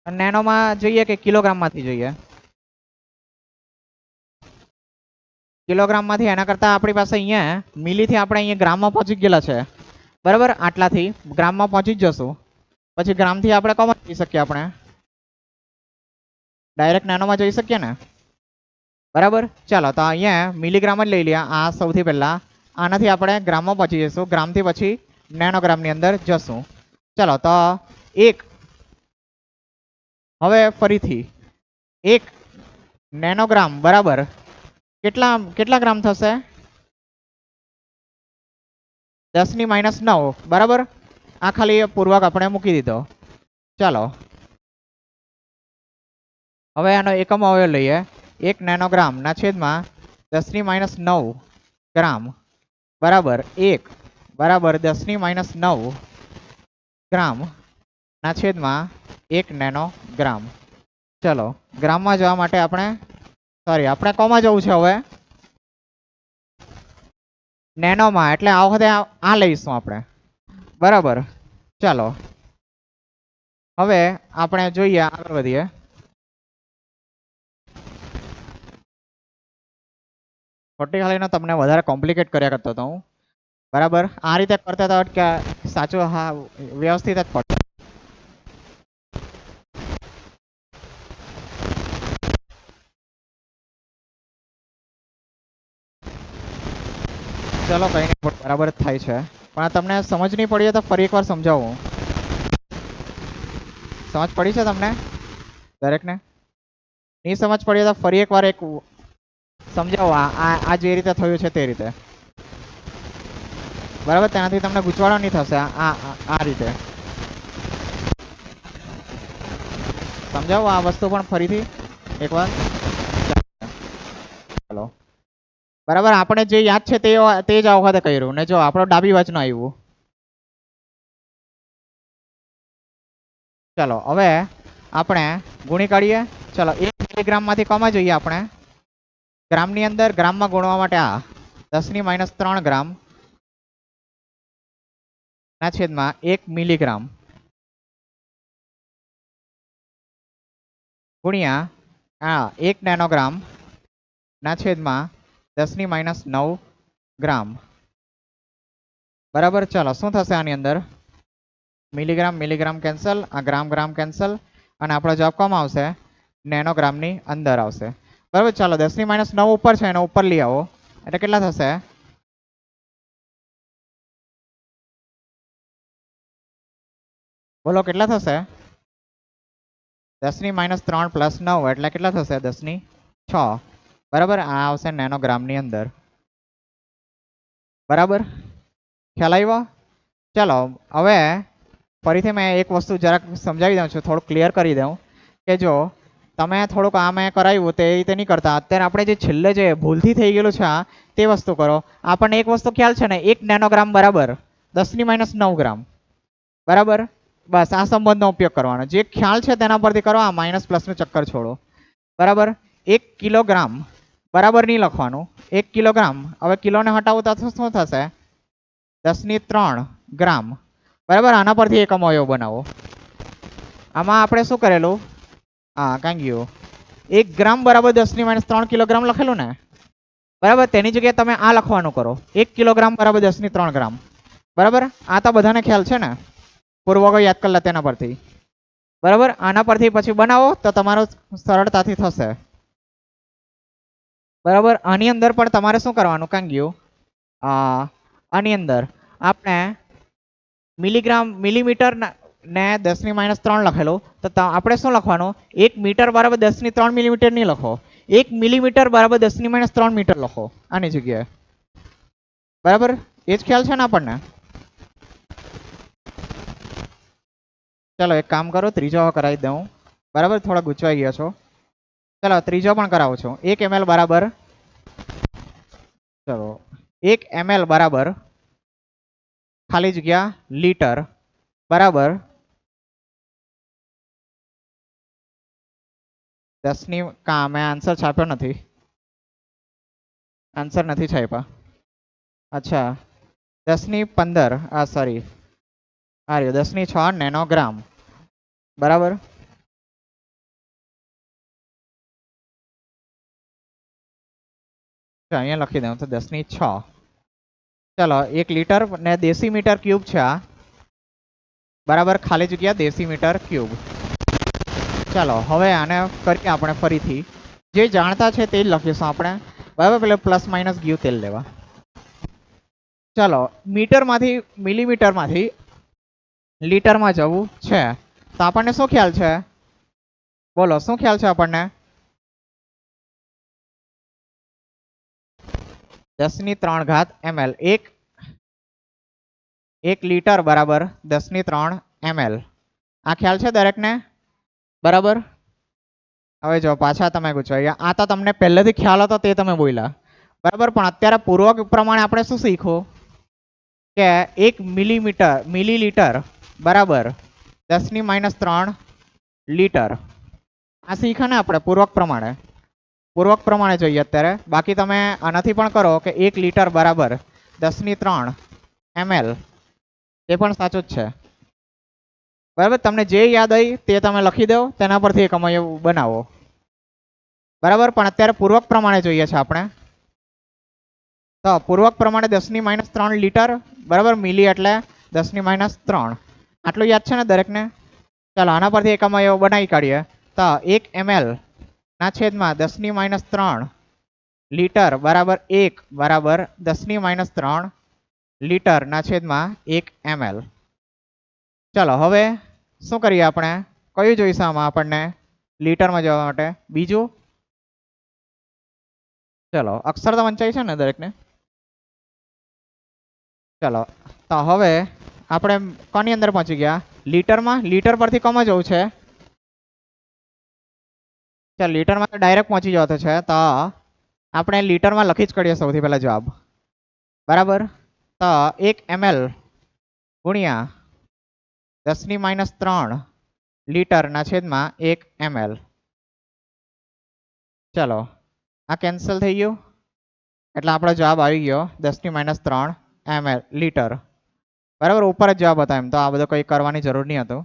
નેનોમાં જઈએ કે કિલોગ્રામમાંથી જઈએ? કિલોગ્રામમાંથી, એના કરતાં આપણી પાસે અહીંયા મિલીથી આપણે અહીંયા ગ્રામમાં પહોંચી ગયેલા છે. બરાબર, આટલાથી ગ્રામમાં પહોંચી જ જશું. પછી ગ્રામથી આપણે કોમાં જઈ શકીએ? આપણે ડાયરેક્ટ નેનોમાં જઈ શકીએ ને? બરાબર, ચાલો તો અહીંયા મિલીગ્રામ જ લઈ લઈએ. આ સૌથી પહેલા આનાથી આપણે ગ્રામમાં પહોંચી જઈશું, ગ્રામથી પછી નેનોગ્રામની અંદર જશું. ચાલો તો એક, હવે ફરીથી 1 નેનોગ્રામ બરાબર કેટલા ગ્રામ થશે? 10⁻9. બરાબર, આ ખાલી પૂર્વક આપણે મૂકી દીધો. ચાલો હવે આનો એકમ અવયવ લઈએ. 1 નેનોગ્રામ ના છેદમાં 10⁻9 ગ્રામ બરાબર 1 બરાબર 10⁻9 ગ્રામ ના છેદમાં 1 નેનોગ્રામ. ચલો ગ્રામમાં જવા માટે આપણે આપણે કોમાં જવું છે? હવે નેનોમાં, એટલે આ વખતે આ લઈશું આપણે. બરાબર, ચાલો હવે આપણે જોઈએ, આગળ વધીએ. ખોટી ખાલીનો તમને વધારે કોમ્પ્લિકેટ કર્યા કરતો હતો હું. બરાબર, આ રીતે કરતા હતા કે સાચું, હા વ્યવસ્થિત જ પડે. ચલો કઈ નહીં, બરાબર જ થાય છે. પણ તમને સમજ નહીં પડી તો ફરી એકવાર સમજાવું. સમજ પડી છે તમને દરેકને? નહીં સમજ પડી તો ફરી એકવાર સમજાવો, આ જે રીતે થયું છે તે રીતે. બરાબર, તેનાથી તમને ગૂંચવાડો નહીં થશે. આ રીતે સમજાવો આ વસ્તુ પણ ફરીથી એકવાર. ચાલો બરાબર, આપણે જે યાદ છે તે જ આ વખતે કર્યું ને. જો આપણો ડાબી બાજુનું આવ્યું. ચાલો હવે આપણે ગુણી કાઢીએ. ચલો 1 મિલીગ્રામમાંથી કોમાં જઈએ? આપણે ગ્રામની અંદર. ગ્રામમાં ગુણવા માટે આ 10⁻3 ગ્રામ ના છેદમાં 1 મિલીગ્રામ ગુણ્યા આ 1 નેનોગ્રામ ના છેદમાં 10⁻9 ગ્રામ. બરાબર, ચાલો શું થશે આની અંદર? મિલીગ્રામ મિલીગ્રામ કેન્સલ, આ ગ્રામ ગ્રામ કેન્સલ, અને આપણો જવાબ કોમાં આવશે? નેનોગ્રામની અંદર આવશે. બરાબર, ચાલો 10⁻9 ઉપર છે, એનો ઉપર લઈ આવો એટલે કેટલા થશે? બોલો કેટલા થશે? 10⁻3 + 9 એટલે કેટલા થશે? 10�6. બરાબર, આ આવશે નેનોગ્રામની અંદર. બરાબર, ખ્યાલ આવ્યો? ચાલો હવે ફરીથી મેં એક વસ્તુ જરાક સમજાવી દઉં છું, થોડુંક ક્લિયર કરી દઉં કે જો તમે થોડુંક આ મેં કરાવ્યું તે રીતે નહીં કરતા. અત્યારે આપણે જે છેલ્લે જે ભૂલથી થઈ ગયેલું છે તે વસ્તુ કરો. આપણને એક વસ્તુ ખ્યાલ છે ને, 1 નેનોગ્રામ બરાબર 10⁻9 ગ્રામ. બરાબર, બસ આ સંબંધનો ઉપયોગ કરવાનો. જે ખ્યાલ છે તેના પરથી કરો, આ માઇનસ પ્લસનું ચક્કર છોડો. બરાબર, 1 કિલોગ્રામ બરાબર નહીં લખવાનું, 1 કિલોગ્રામ. હવે કિલોને હટાવું તો શું થશે? 10⁻3 ગ્રામ. બરાબર, આના પરથી એકમ અવયવ બનાવો. આમાં આપણે શું કરેલું? કાંઈ ગયું 1 ગ્રામ બરાબર 10⁻3 કિલોગ્રામ લખેલું ને. બરાબર, તેની જગ્યાએ તમે આ લખવાનું કરો, 1 કિલોગ્રામ બરાબર 10⁻3 ગ્રામ. બરાબર, આ તો બધાને ખ્યાલ છે ને, પૂર્વકો યાદ કરલા તેના પરથી. બરાબર, આના પરથી પછી બનાવો તો તમારું સરળતાથી થશે. બરાબર, આની અંદર પણ તમારે શું કરવાનું? કાંઈ ગયું આની અંદર આપણે મિલીગ્રામ મિલીમીટર ને 10⁻3 લખેલું, તો આપણે શું લખવાનું? 1 મીટર બરાબર 10⁻3 મિલીમીટર નહીં લખો, 1 મિલીમીટર બરાબર 10⁻3 મીટર લખો આની જગ્યાએ. બરાબર, એ જ ખ્યાલ છે ને આપણને? चलो एक काम करो, ત્રીજો કરાવી દઉં. બરાબર, થોડા ગૂંચવાઈ ગયા છો. चलो ત્રીજો પણ કરાવું છું. 1 ml બરાબર, ચલો 1 ml બરાબર ખાલી જગ્યા લીટર બરાબર 10 ની મેં આન્સર છાપ્યો નથી. આન્સર નથી છાપ્યા. અચ્છા 10 ની 15, આ સોરી આ રહ્યો 10 ની 6 નેનોગ્રામ બરાબર. અહીંયા લખી દઉં તો 10 ની 6. ચલો 1 લીટર ને ડેસીમીટર ક્યુબ છે આ બરાબર, ખાલી જગ્યા ડેસીમીટર ક્યુબ. ચાલો હવે આને કરીએ આપણે ફરીથી. જે જાણતા છે તે જ લખીશું આપણે બરાબર. પેલે પ્લસ માઇનસ ગયું તેલ લેવા. ચાલો મીટરમાંથી મિલીમીટરમાંથી લીટરમાં જવું છે તો આપણને શું ખ્યાલ છે? બોલો શું ખ્યાલ છે આપણને? 10 ની 3 ઘાત ml. 1 લીટર બરાબર 10 ની 3 ml. આ ખ્યાલ છે દરેકને બરાબર? હવે જો પાછા તમે ગુચવાઈ ગયા. આ તો તમને પહેલેથી ખ્યાલ હતો તે તમે બોલ્યા બરાબર, પણ અત્યારે પૂર્વક પ્રમાણે આપણે શું શીખવું કે 1 મિલીલીટર બરાબર 10 ની -3 લીટર. આ શીખા ને આપણે પૂર્વક પ્રમાણે જોઈએ અત્યારે. બાકી તમે આનાથી પણ કરો કે 1 લીટર બરાબર 10 ની 3 ml. એ પણ સાચું જ છે બરાબર. તમને જે યાદ આવી તે તમે લખી દો, તેના પરથી એક અમય બનાવો બરાબર. પણ અત્યારે પૂર્વક પ્રમાણે જોઈએ છે આપણે. તો પૂર્વક પ્રમાણે 10 ની -3 લીટર બરાબર. મિલી એટલે 10 ની -3. આટલું યાદ છે ને દરેકને? ચાલો આના પરથી એક અમય બનાવી કાઢીએ. તો 1 ml ના છેદમાં 10 ની -3 લીટર બરાબર 1 બરાબર 10 ની -3 લીટર ના છેદમાં 1 ml. ચાલો હવે શું કરીએ આપણે? કયું જોઈશું આમાં આપણને લીટરમાં જવા માટે? બીજું. ચલો અક્ષર તો વંચાય છે ને દરેકને? ચલો તો હવે આપણે કોની અંદર પહોંચી ગયા? લીટરમાં. લીટર પરથી કોમાં જવું છે? ચાલ લીટરમાં તો ડાયરેક્ટ પહોંચી જતો છે. તો આપણે લીટરમાં લખી જ કાઢીએ સૌથી પહેલા જવાબ બરાબર. તો 1 ml ગુણ્યા 10 ની -3 લીટર ના છેદમાં 1 ml. ચલો આ કેન્સલ થઈ ગયું એટલે આપણો જવાબ આવી ગયો 10 ની -3 ml લીટર બરાબર. ઉપર જ જવાબ હતો, એમ તો આ બધું કંઈ કરવાની જરૂર નહીં હતું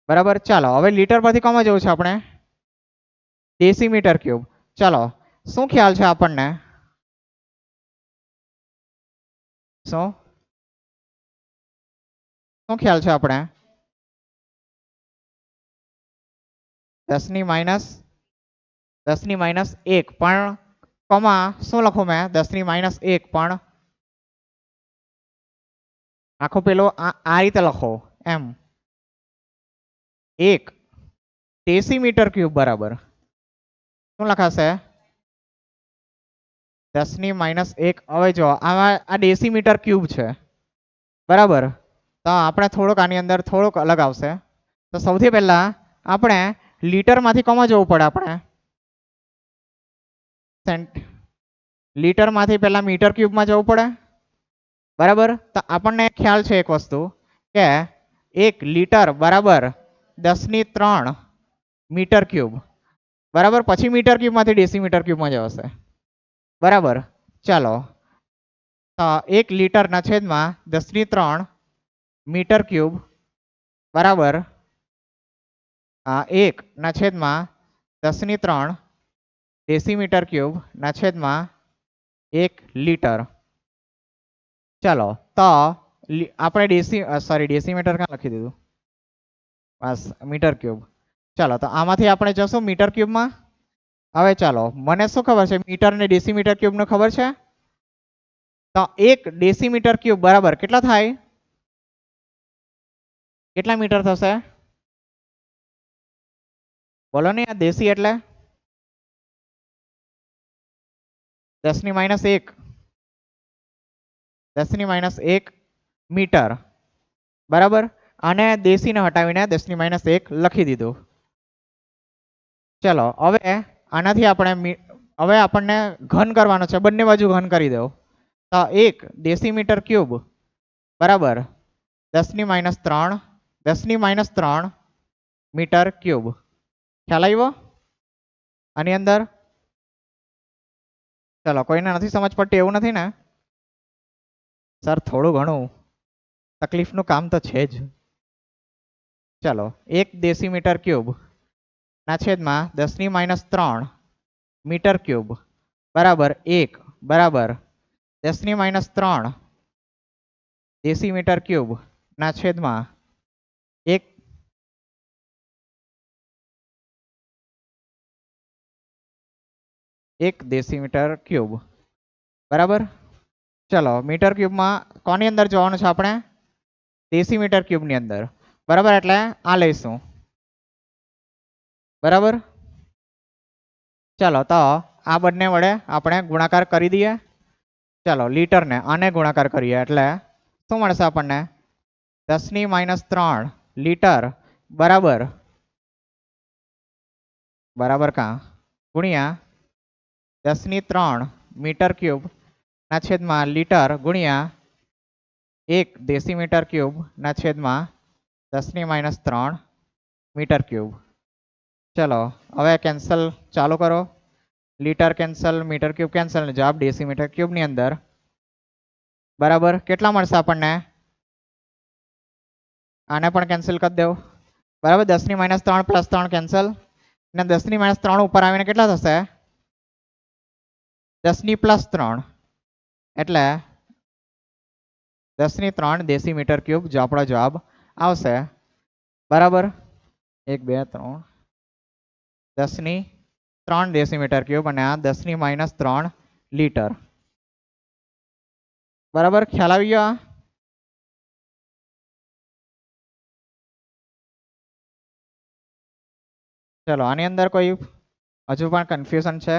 બરાબર. ચાલો હવે લીટર પરથી કોમાં જવું છે આપણે? Decimetre cube. ચાલો શું ખ્યાલ છે આપણને? શું શું ખ્યાલ છે આપણે? 10 ની -1 પણ કોમા શું લખું મેં? 10 ની -1 પણ આખો પેલો આ રીતે લખો એમ. 1 ડેસીમીટર ક્યુબ બરાબર શું લખાશે? 10 ની -1. હવે જો આ ડેસીમીટર ક્યુબ છે બરાબર. તો આપણે થોડુંક આની અંદર થોડુંક અલગ આવશે. તો સૌથી પહેલા આપણે લીટરમાંથી કોમાં જવું પડે? આપણે લીટરમાંથી પહેલા મીટર ક્યુબમાં જવું પડે બરાબર. તો આપણને ખ્યાલ છે એક વસ્તુ કે 1 લીટર બરાબર 10 ની 3 મીટર ક્યુબ બરાબર. પછી મીટર ક્યુબમાંથી ડેસીમીટર ક્યુબમાં જવાશે બરાબર. ચાલો તો 1 લીટર ના છેદમાં 10 ની 3 મીટર ક્યુબ બરાબર 1 ના છેદમાં 10 ની 3 ડેસીમીટર ક્યુબ ના છેદમાં 1 લીટર. ચાલો તો આપણે ડેસીમીટર ક્યાં લખી દીધું? બસ મીટર ક્યુબ. ચાલો તો આમાંથી આપણે જશું મીટર ક્યુબમાં. હવે ચાલો મને શું ખબર છે? મીટર અને ડેસીમીટર ક્યુબ નું ખબર છે. તો 1 ડેસીમીટર ક્યુબ બરાબર કેટલા થાય? કેટલા મીટર થશે? બોલો ને. આ દેશી એટલે 10 ની -1 10 ની -1 મીટર બરાબર. અને દેશીને હટાવીને 10⁻1 લખી દીધું. ચલો હવે આનાથી આપણે હવે આપણને ઘન કરવાનો છે, બંને બાજુ ઘન કરી દો. તો 1 ડેસીમીટર ક્યુબ બરાબર 10⁻3 10⁻3 મીટર ક્યુબ. ખ્યાલ આવ્યો આની અંદર? ચલો કોઈને નથી સમજ પડતી એવું નથી ને? સર થોડું ઘણું તકલીફનું કામ તો છે જ. ચલો 1 ડેસીમીટર ક્યુબ ના છેદમાં 10⁻3 મીટર ક્યુબ બરાબર 1 બરાબર 10⁻3 ડેસીમીટર ક્યુબ ના છેદમાં 1 ડેસીમીટર ક્યુબ બરાબર. ચલો મીટર ક્યુબમાં કોની અંદર જોવાનું છે આપણે? ડેસીમીટર ક્યુબની અંદર બરાબર, એટલે આ લઈશું બરાબર. ચલો તો આ બંને વડે આપણે ગુણાકાર કરી દઈએ. ચલો લીટરને આને ગુણાકાર કરીએ એટલે શું મળશે આપણને? 10⁻3 લીટર બરાબર બરાબર કાં ગુણ્યા 10⁻3 મીટર ક્યુબ ના છેદમાં લીટર ગુણ્યા 1 ડેસીમીટર ક્યુબ ના છેદમાં 10⁻3 મીટર ક્યુબ. ચલો હવે કેન્સલ ચાલુ કરો. Litre cancel, metre cube cancel, જવાબ ડેસીમીટર ક્યુબની અંદર બરાબર કેટલા મળશે આપણને? આને પણ કેન્સલ કરી દો બરાબર. 10⁻3 પ્લસ 3 કેન્સલ ને 10⁻3 ઉપર આવીને કેટલા થશે? 10⁻3 એટલે 10⁻3 ડેસીમીટર ક્યુબ જો આપણો જવાબ આવશે બરાબર. 1 2 3 10⁻3 ડેસીમીટર ક્યુબ અને આ 10⁻3 લીટર બરાબર. ખ્યાલ આવી ગયો? ચલો આની અંદર કોઈ હજુ પણ કન્ફ્યુઝન છે?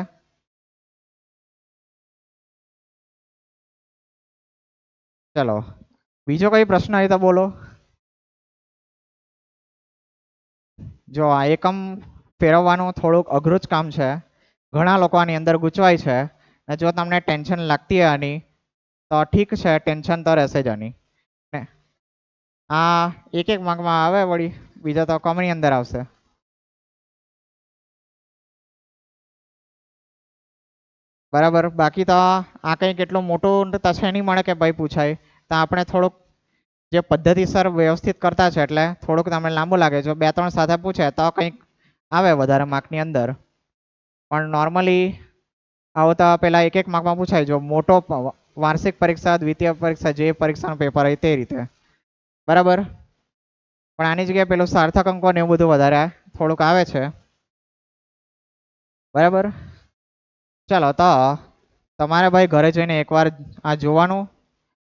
ચલો બીજો કઈ પ્રશ્ન હોય તો બોલો. જો આ એકમ ફેરવવાનું થોડુંક અઘરું જ કામ છે, ઘણા લોકો આની અંદર ગૂંચવાય છે. અને જો તમને ટેન્શન લાગતી હોય આની તો ઠીક છે, ટેન્શન તો રહેશે જ આની ને. આ એક માર્કમાં આવે વળી, બીજા તો કોમની અંદર આવશે બરાબર. બાકી તો આ કંઈ કેટલું મોટું તશે નહીં મળે કે ભાઈ પૂછાય. તો આપણે થોડુંક જે પદ્ધતિસર વ્યવસ્થિત કરતા છે એટલે થોડુંક તમને લાંબુ લાગે. જો 2-3 સાથે પૂછે તો કંઈક આવે વધારે માર્કની અંદર, પણ નોર્મલી આવું તો પેલા એક માર્કમાં પૂછાય. જો મોટો વાર્ષિક પરીક્ષા, દ્વિતીય પરીક્ષા, જે પરીક્ષાનું પેપર હોય તે રીતે બરાબર. પણ આની જગ્યાએ પેલું સાર્થક અંકો ને એવું બધું વધારે થોડુંક આવે છે બરાબર. ચાલો તો તમારે ભાઈ ઘરે જઈને એકવાર આ જોવાનું,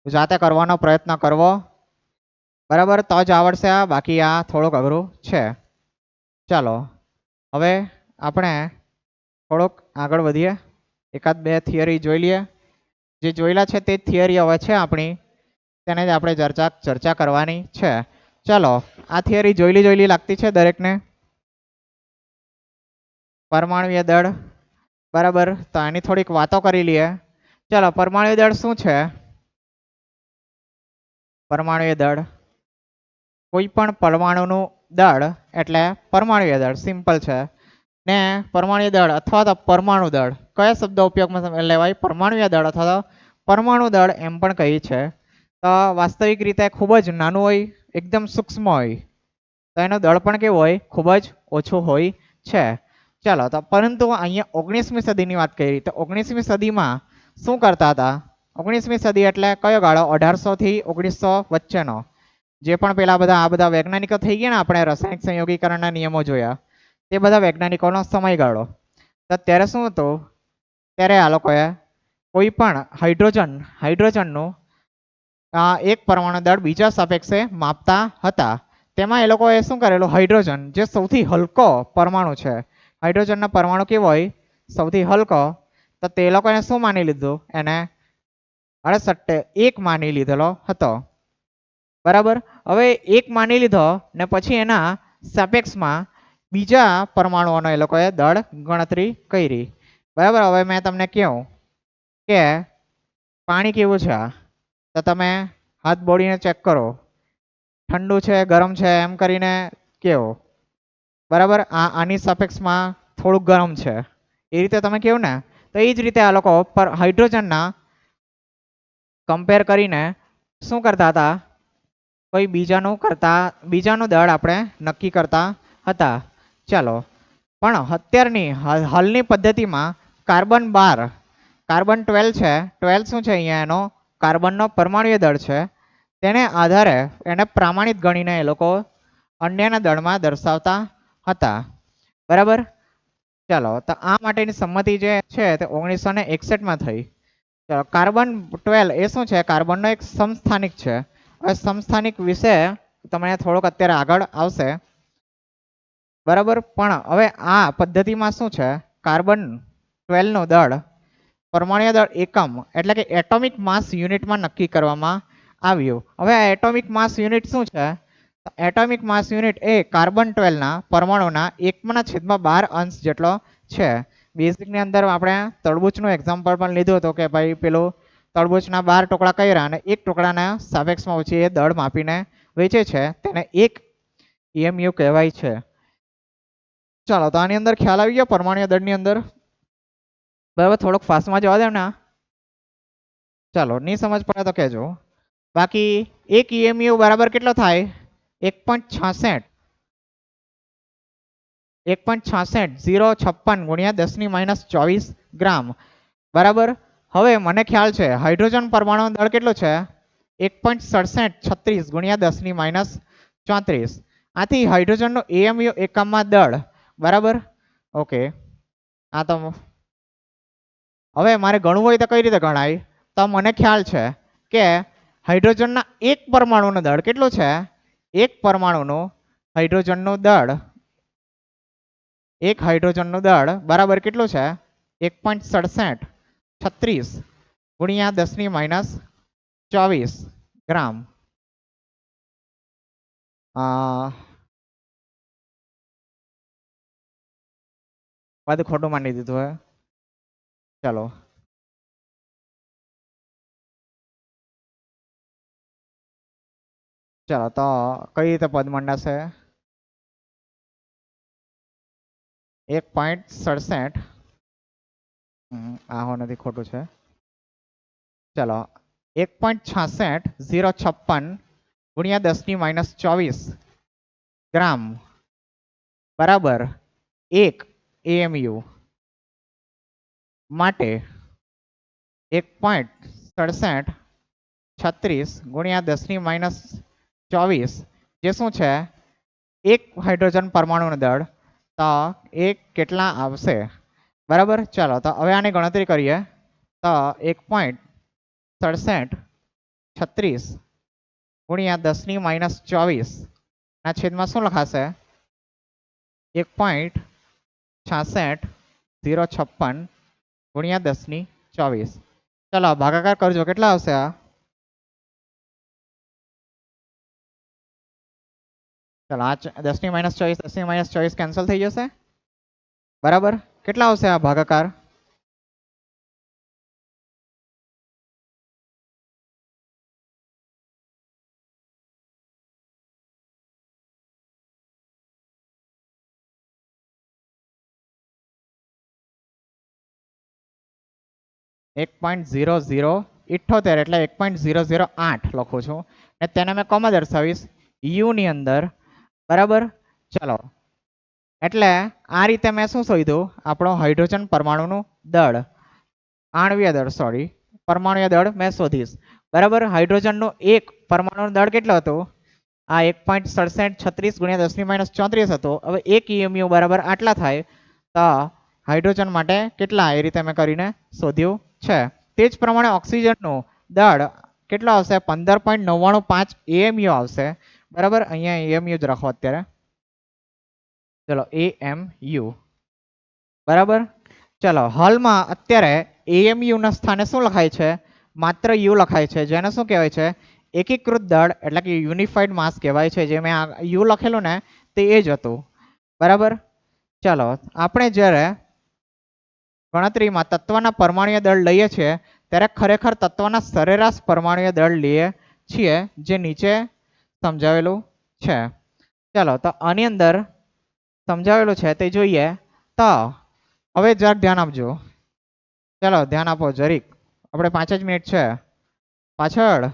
જાતે કરવાનો પ્રયત્ન કરવો બરાબર, તો જ આવડશે. આ બાકી આ થોડુંક અઘરું છે. ચાલો હવે આપણે થોડુંક આગળ વધીએ. એકાદ બે થિયરી જોઈ લઈએ. જે જોયેલા છે તે થિયરી હવે છે આપણી, તેને જ આપણે ચર્ચા કરવાની છે. ચાલો આ થિયરી જોયેલી લાગતી છે દરેકને? પરમાણુય દળ બરાબર. તો આની થોડીક વાતો કરી લઈએ. ચાલો પરમાણુય દળ શું છે? પરમાણુય દળ કોઈ પણ પરમાણુનું દળ એટલે પરમાણુય દળ, સિમ્પલ છે. ને પરમાણુય દળ અથવા તો પરમાણુ દળ કયા શબ્દ ઉપયોગમાં લેવાય? પરમાણુય દળ અથવા તો પરમાણુ દળ એમ પણ કહી છે. તો વાસ્તવિક રીતે ખૂબ જ નાનું હોય, એકદમ સૂક્ષ્મ હોય. તો એનું દળ પણ કેવું હોય? ખૂબ જ ઓછું હોય છે. ચાલો તો પરંતુ અહીંયા 19મી સદીની વાત કરી. તો 19મી સદીમાં શું કરતા હતા? 19મી સદી એટલે કયો ગાળો? 1800 થી 1900 વચ્ચેનો. જે પણ પેલા આ બધા વૈજ્ઞાનિકો થઈ ગયા ને, આપણે રાસાયણિક સંયોગીકરણના નિયમો જોયા, તે બધા વૈજ્ઞાનિકોનો સમયગાળો. તો ત્યારે શું હતું? ત્યારે આ લોકોએ કોઈ પણ હાઇડ્રોજનનું એક પરમાણુ દળ બીજા સાપેક્ષે માપતા હતા. તેમાં એ લોકોએ શું કરેલું? હાઇડ્રોજન જે સૌથી હલકો પરમાણુ છે, હાઇડ્રોજનનો પરમાણુ કેવો હોય? સૌથી હલકો. તો તે લોકોએ શું માની લીધું? એને 1 માની લીધેલો હતો બરાબર. હવે એક માની લીધો ને પછી એના સાપેક્ષમાં બીજા પરમાણુઓનો એ લોકોએ દળ ગણતરી કરી. બરાબર. હવે મેં તમને કહું કે પાણી કેવું છે તો તમે હાથ બોળીને ચેક કરો, ઠંડુ છે ગરમ છે એમ કરીને કેવો. બરાબર. આની સાપેક્ષમાં થોડુંક ગરમ છે એ રીતે તમે કહો ને, તો એ જ રીતે આ લોકો પર હાઇડ્રોજનના કમ્પેર કરીને શું કરતા હતા, કોઈ બીજાનું દળ આપણે નક્કી કરતા હતા. ચાલો, પણ અત્યારની હાલની પદ્ધતિમાં કાર્બન 12, કાર્બન 12 છે. 12 શું છે અહીંયા એનો કાર્બનનો પરમાણુય દળ છે. તેને આધારે એને પ્રમાણિત ગણીને એ લોકો અન્યના દળમાં દર્શાવતા હતા. બરાબર. ચાલો, તો આ માટેની સંમતિ જે છે તે 1961માં થઈ. ચાલો, કાર્બન 12 એ શું છે, કાર્બનનો એક સમસ્થાનિક છે. હવે સમસ્થાનિક વિશે તમને થોડોક અત્યારે આગળ આવશે. બરાબર. પણ હવે આ પદ્ધતિમાં શું છે, કાર્બન 12 નું દળ પરમાણુય દળ એકમ એટલે કે એટોમિક માસ યુનિટમાં નક્કી કરવામાં આવ્યું. હવે આ એટોમિક માસ યુનિટ શું છે, એટોમિક માસ યુનિટ એ કાર્બન 12 ના પરમાણુના 1/12 અંશ જેટલો છે. બેઝિકની અંદર આપણે તરબૂચનું એક્ઝામ્પલ પણ લીધું હતું કે ભાઈ પેલું તરબૂચના 12 ટુકડા કર્યા અને એક ટુકડાના સાપેક્ષમાં ઓછી એ દળ માપીને વેચે છે, તેને 1 EMU કહેવાય છે. ચાલો, તો આની અંદર ખ્યાલ આવી ગયો પરમાણુય દળની અંદર. બરાબર. થોડોક ફાસ્ટમાં જવા દે ને. ચાલો, નહીં સમજ પડે તો કહેજો. બાકી 1 EMU બરાબર કેટલો થાય, 1.66 056 ગુણ્યા 10⁻²4 ગ્રામ. બરાબર. હવે મને ખ્યાલ છે હાઇડ્રોજન પરમાણુ દળ કેટલો છે, 1.6736 ગુણ્યા 10⁻34. આથી હાઇડ્રોજનનો EMU એકમમાં દળ. બરાબર. ઓકે. આ તો હવે મારે ગણવું હોય તો કઈ રીતે ગણાય, તો મને ખ્યાલ છે કે હાઇડ્રોજનના એક પરમાણુનું દળ કેટલું છે, એક પરમાણુનું હાઇડ્રોજનનું દળ, એક હાઇડ્રોજનનું દળ બરાબર કેટલું છે, 1.6736 ગુણ્યા 10⁻²4 ગ્રામ. બધું ખોટું માની દીધું હે. ચાલો, ચાલો તો કઈ રીતે પદ મંડાશે, 1.67 આહો નથી, ખોટું છે. ચાલો, 1.66 ગુણ્યા 10⁻²4 ગ્રામ બરાબર 1 AMU માટે 1.6736 ગુણ્યા 10⁻²4 જે શું છે, એક હાઇડ્રોજન પરમાણુનું દળ, તો એક કેટલા આવશે. બરાબર. ચાલો, તો હવે આની ગણતરી કરીએ તો 1.6736 ગુણ્યા 10⁻²4 ના છેદમાં શું લખાશે, 1.66056 ગુણ્યા 10⁻²4. ચાલો, ભાગાકાર કરજો, કેટલા આવશે આ. ચાલો, આ 10⁻²4 10⁻²4 કેન્સલ થઈ જશે. બરાબર. કેટલા આવશે આ ભાગાકાર, 1.0078 એટલે 1.008 લખું છું ને તેને મેં કોમાં દર્શાવીશ, યુ ની અંદર. બરાબર. ચાલો, એટલે આ રીતે મેં શું શોધ્યું, આપણો હાઇડ્રોજન પરમાણુનું દળ, આણ્વીય દળ સોરી પરમાણુય દળ મેં શોધીશ. બરાબર. હાઇડ્રોજનનું એક પરમાણુનું દળ કેટલું હતું, આ 1.6736 ગુણ્યા 10⁻34 હતું. હવે 1 EMU બરાબર આટલા થાય, તો હાઇડ્રોજન માટે કેટલા એ રીતે મેં કરીને શોધ્યું છે. તે જ પ્રમાણે ઓક્સિજનનું દળ કેટલો આવશે, 15.995 AMU આવશે. બરાબર. અહીંયા EMU જ રાખો અત્યારે. ચલો, AMU. બરાબર. ચલો, હાલમાં અત્યારે AMU ના સ્થાને શું લખાય છે, માત્ર U લખાય છે, જેને શું કહેવાય છે, એકીકૃત દળ એટલે કે યુનિફાઈડ માસ કહેવાય છે. જે મેં યુ લખેલું ને તે એ જ હતું. બરાબર. ચાલો આપણે જ્યારે ગણતરીમાં તત્વના પરમાણ્વીય દળ લઈએ છીએ ત્યારે ખરેખર તત્વના સરેરાશ પરમાણ્વીય દળ લઈએ છીએ, જે નીચે સમજાવેલું છે. ચાલો તો આની અંદર સમજાવેલું છે તે જોઈએ. તો હવે જરાક ધ્યાન આપજો. ચાલો ધ્યાન આપો જરીક, આપણે 5 જ મિનિટ છે પાછળ.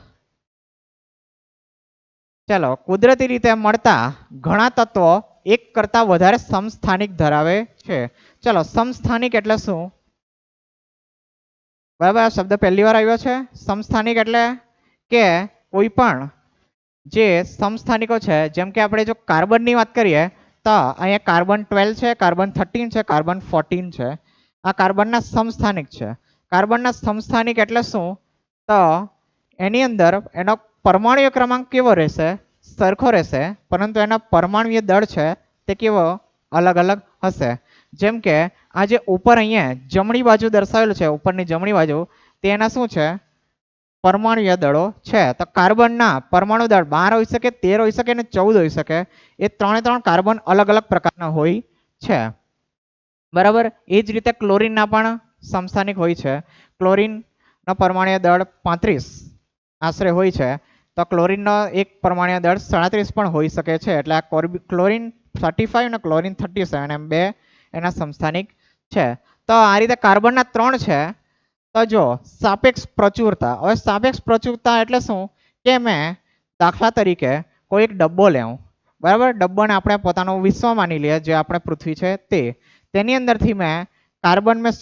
ચાલો કુદરતી રીતે મળતા ઘણા તત્વો એક કરતા વધારે સમસ્થાનિક ધરાવે છે. ચાલો સમસ્થાનિક એટલે શું? બરાબર, આ શબ્દ પહેલી વાર આવ્યો છે. સમસ્થાનિક એટલે કે કોઈ પણ જે સમસ્થાનિકો છે, જેમ કે આપણે જો કાર્બનની વાત કરીએ તો અહીંયા કાર્બન 12 છે, કાર્બન 13 છે, કાર્બન 14 છે. આ કાર્બનના સમસ્થાનિક છે. કાર્બનના સમસ્થાનિક એટલે શું? તો એની અંદર એનો પરમાણ્વીય ક્રમાંક કેવો રહેશે? સરખો રહેશે, પરંતુ એના પરમાણ્વીય દળ છે તે કેવો અલગ અલગ હશે. જેમ કે આ જે ઉપર અહીંયા જમણી બાજુ દર્શાવેલું છે, ઉપરની જમણી બાજુ, તે એના શું છે? પરમાણ્વીય દળો છે. તો કાર્બનના પરમાણુ દળ 12 હોઈ શકે, 13 હોઈ શકે અને 14 હોઈ શકે. એ ત્રણ કાર્બન અલગ અલગ પ્રકારના હોય છે. બરાબર. એ જ રીતે ક્લોરીનના પણ સમસ્થાનિક હોય છે. ક્લોરીનનો પરમાણ્વીય દળ 35 આશરે હોય છે. તો ક્લોરીનનો એક પરમાણ્વીય દળ 37 પણ હોઈ શકે છે. એટલે આ ક્લોરીન 35 અને ક્લોરીન 37 એમ બે એના સમસ્થાનિક છે. તો આ રીતે કાર્બનના 3 છે. તો જો સાપેક્ષ પ્રચુરતા. હવે સાપેક્ષ પ્રચુરતા એટલે શું? કે મેં દાખલા તરીકે કોઈ એક ડબ્બો લેવું. બરાબર, ડબ્બાને આપણે પોતાનું વિશ્વ માની લઈએ, જે આપણે પૃથ્વી છે તે. તેની અંદરથી મેં કાર્બન મેં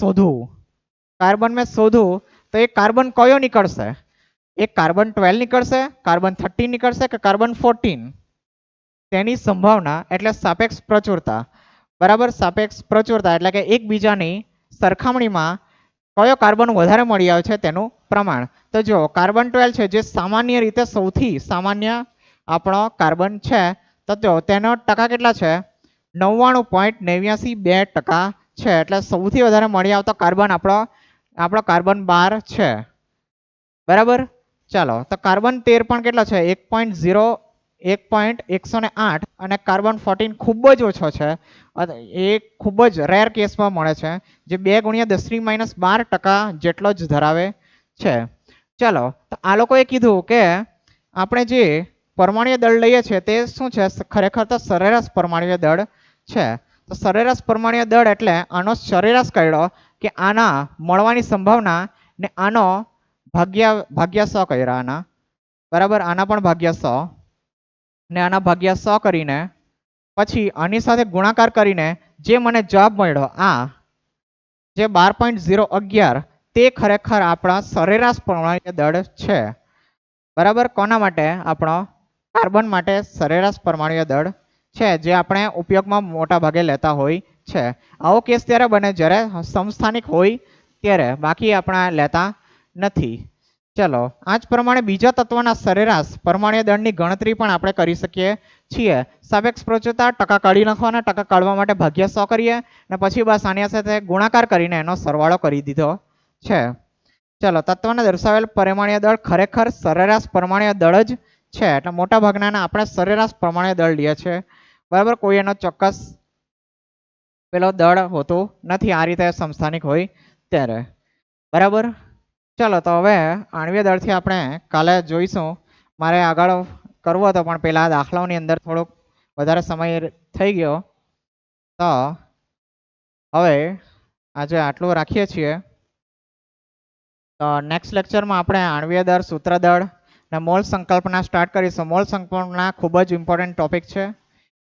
શોધું તો એ કાર્બન કયો નીકળશે? એક કાર્બન 12 નીકળશે, કાર્બન 13 નીકળશે કે કાર્બન 14? તેની સંભાવના એટલે સાપેક્ષ પ્રચુરતા. બરાબર, સાપેક્ષ પ્રચુરતા એટલે કે એકબીજાની સરખામણીમાં કયો કાર્બન વધારે મળી આવે છે તેનું પ્રમાણ. તો જો કાર્બન 12 છે, જે સામાન્ય રીતે સૌથી સામાન્ય આપણો કાર્બન છે, તો જો તેનો ટકા કેટલા છે? 99.89% છે. એટલે સૌથી વધારે મળી આવતો કાર્બન આપણો કાર્બન 12 છે. બરાબર. ચાલો તો કાર્બન 13 પણ કેટલો છે? 1.108 અને કાર્બન 14 ખૂબ જ ઓછો છે. એ ખૂબ જ રેર કેસમાં મળે છે, જે 2 × 10⁻12% જેટલો જ ધરાવે છે. ચાલો તો આ લોકોએ કીધું કે આપણે જે પરમાણ્વીય દળ લઈએ છીએ તે શું છે? ખરેખર તો સરેરાશ પરમાણ્વીય દળ છે. તો સરેરાશ પરમાણ્વીય દળ એટલે આનો સરેરાશ કાઢ્યો કે આના મળવાની સંભાવના ને આનો ભાગ્યા 100 કર્યા આના. બરાબર, આના પણ ભાગ્યા 100 ને આના ભાગ્યા 100 કરીને પછી આની સાથે ગુણાકાર કરીને જે મને જવાબ મળ્યો આ જે 12.011, તે ખરેખર આપણા સરેરાશ પરમાણ્વીય દળ છે. બરાબર, કોના માટે? આપણો કાર્બન માટે સરેરાશ પરમાણ્વીય દળ છે, જે આપણે ઉપયોગમાં મોટા ભાગે લેતા હોય છે. આવો કેસ ત્યારે બને જ્યારે સમસ્થાનિક હોય ત્યારે, બાકી આપણે લેતા નથી. ચલો આ જ પ્રમાણે બીજા તત્વના સરેરાશ પરમાણ્વીય દળની ગણતરી પણ આપણે કરી શકીએ છીએ. સાપેક્ષ પ્રચુરતા ટકા કાઢી નાખવાના, ટકા કાઢવા માટે ભાગ્યા 100 કરીએ અને પછી બસ આની સાથે ગુણાકાર કરીને એનો સરવાળો કરી દીધો છે. ચલો તત્વને દર્શાવેલ પરમાણ્વીય દળ ખરેખર સરેરાશ પરમાણ્વીય દળ જ છે. એટલે મોટા ભાગના આપણે સરેરાશ પરમાણ્વીય દળ લઈએ છીએ. બરાબર, કોઈ એનો ચોક્કસ પેલો દળ હોતો નથી આ રીતે સમસ્થાનિક હોય ત્યારે. બરાબર. ચાલો તો હવે આણ્વીય દળથી આપણે કાલે જોઈશું. મારે આગળ કરવું હતો પણ પેલા દાખલાઓની અંદર થોડોક વધારે સમય થઈ ગયો, તો હવે આજે આટલું રાખીએ છીએ. તો નેક્સ્ટ લેક્ચરમાં આપણે આણ્વીય દળ, સૂત્ર દળ ને મોલ સંકલ્પના સ્ટાર્ટ કરીશું. મોલ સંકલ્પના ખૂબ જ ઇમ્પોર્ટન્ટ ટોપિક છે.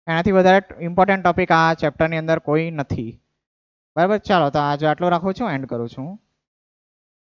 એનાથી વધારે ઇમ્પોર્ટન્ટ ટોપિક આ ચેપ્ટરની અંદર કોઈ નથી. બરાબર. ચાલો તો આજે આટલું રાખું છું, એન્ડ કરું છું.